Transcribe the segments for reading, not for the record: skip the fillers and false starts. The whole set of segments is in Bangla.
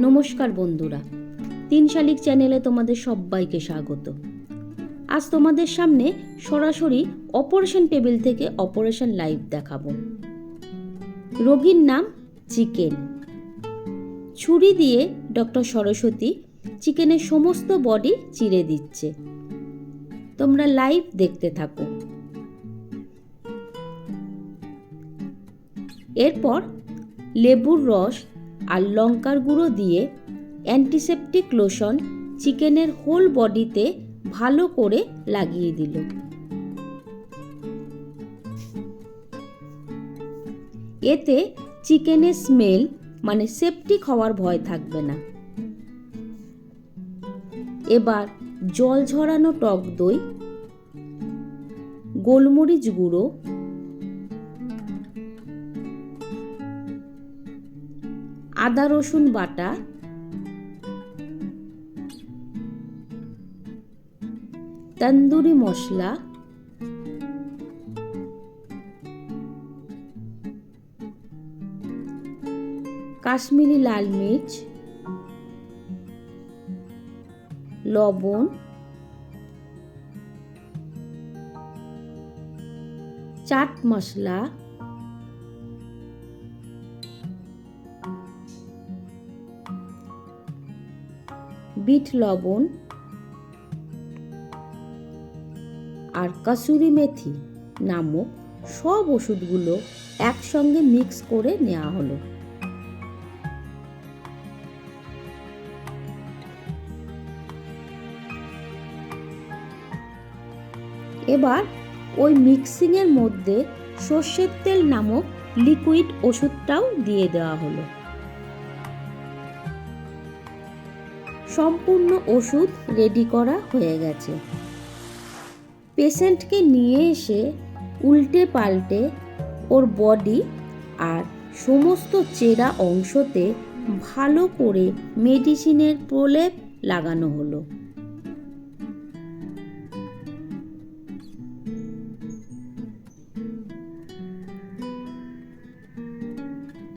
নমস্কার বন্ধুরা, 3 শালিক চ্যানেলে তোমাদের সবাইকে স্বাগত। আজ তোমাদের সামনে সরাসরি অপারেশন টেবিল থেকে অপারেশন লাইভ দেখাবো। রোগীর নাম চিকেন। ছুরি দিয়ে ডক্টর সরস্বতী চিকেনের সমস্ত বডি চিরে দিচ্ছে। তোমরা লাইভ দেখতে থাকো। এরপর লেবুর রস আর লঙ্কার গুঁড়ো দিয়ে অ্যান্টিসেপটিক লোশন চিকেনের হোল বডিতে ভালো করে লাগিয়ে দিল। এতে চিকেনের স্মেল মানে সেপটিক হওয়ার ভয় থাকবে না। এবার জল ঝরানো টক দই, গোলমরিচ গুঁড়ো, আদা রসুন বাটা, তন্দুরি মশলা, কাশ্মীরি লাল মির্চ, লবণ, চাট মশলা, বিট লবণ আর কসুরি মেথি নামক সব ওষুধগুলো একসঙ্গে মিক্স করে নেওয়া হলো। এবার ওই মিক্সিংয়ের মধ্যে সর্ষের তেল নামক লিকুইড ওষুধটাও দিয়ে দেওয়া হলো। সম্পূর্ণ ওষুধ রেডি করা হয়ে গেছে। পেশেন্টকে নিয়ে এসে উল্টে পাল্টে ওর বডি আর সমস্ত চেরা অংশতে ভালো করে মেডিসিনের প্রলেপ লাগানো হলো।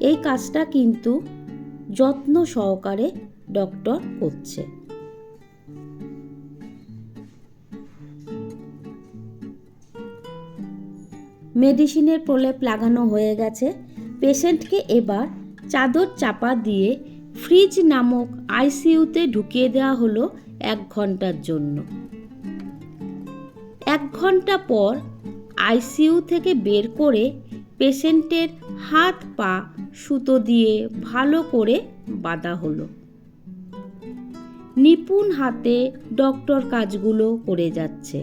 এই কাজটা কিন্তু যত্ন সহকারে ডক্টর করছে। মেডিসিনের প্রলেপ লাগানো হয়ে গেছে। পেশেন্টকে এবার চাদর চাপা দিয়ে ফ্রিজ নামক আইসিইউতে ঢুকিয়ে দেওয়া হলো 1 ঘন্টার জন্য। 1 ঘন্টা পর আইসিইউ থেকে বের করে পেশেন্টের হাত পা সুতো দিয়ে ভালো করে বাঁধা হলো। নিপুণ হাতে ডক্টর কাজগুলো করে যাচ্ছে।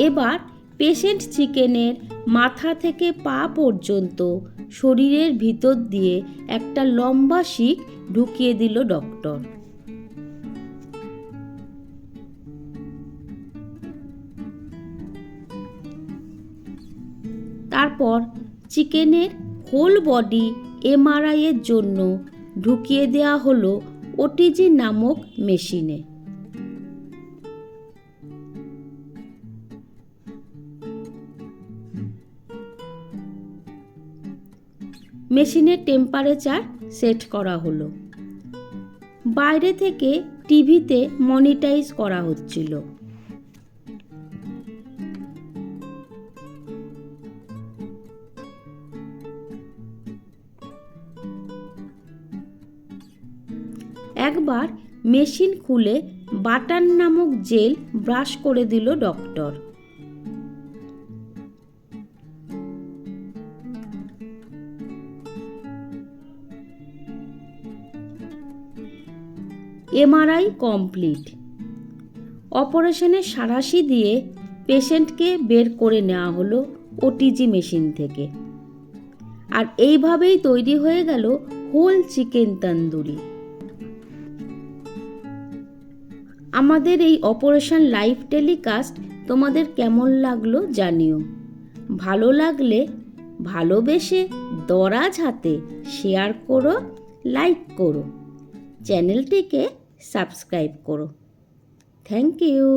এবার পেশেন্ট চিকেনের মাথা থেকে পা পর্যন্ত শরীরের ভিতর দিয়ে একটা লম্বা শিক ঢুকিয়ে দিল ডক্টর। তারপর চিকেনের হোল বডি এমআরআই এর জন্য ঢুকিয়ে দেওয়া হলো ওটিজি নামক মেশিনে। মেশিনের টেম্পারেচার সেট করা হলো। বাইরে থেকে টিভিতে মনিটাইজ করা হচ্ছিল। একবার মেশিন খুলে বাটার নামক জেল ব্রাশ করে দিল ডক্টর। MRI complete. অপারেশনের সাঁড়াশি দিয়ে পেশেন্টকে বের করে নেওয়া হলো ওটিজি মেশিন থেকে। আর এইভাবেই তৈরি হয়ে গেল হোল চিকেন তন্দুরি। আমাদের এই অপারেশন লাইভ টেলিকাস্ট তোমাদের কেমন লাগলো জানিও। ভালো লাগলে ভালোবেসে দরাজ হাতে শেয়ার করো, লাইক করো। চ্যানেলটিকে সাবস্ক্রাইব করো। Thank you.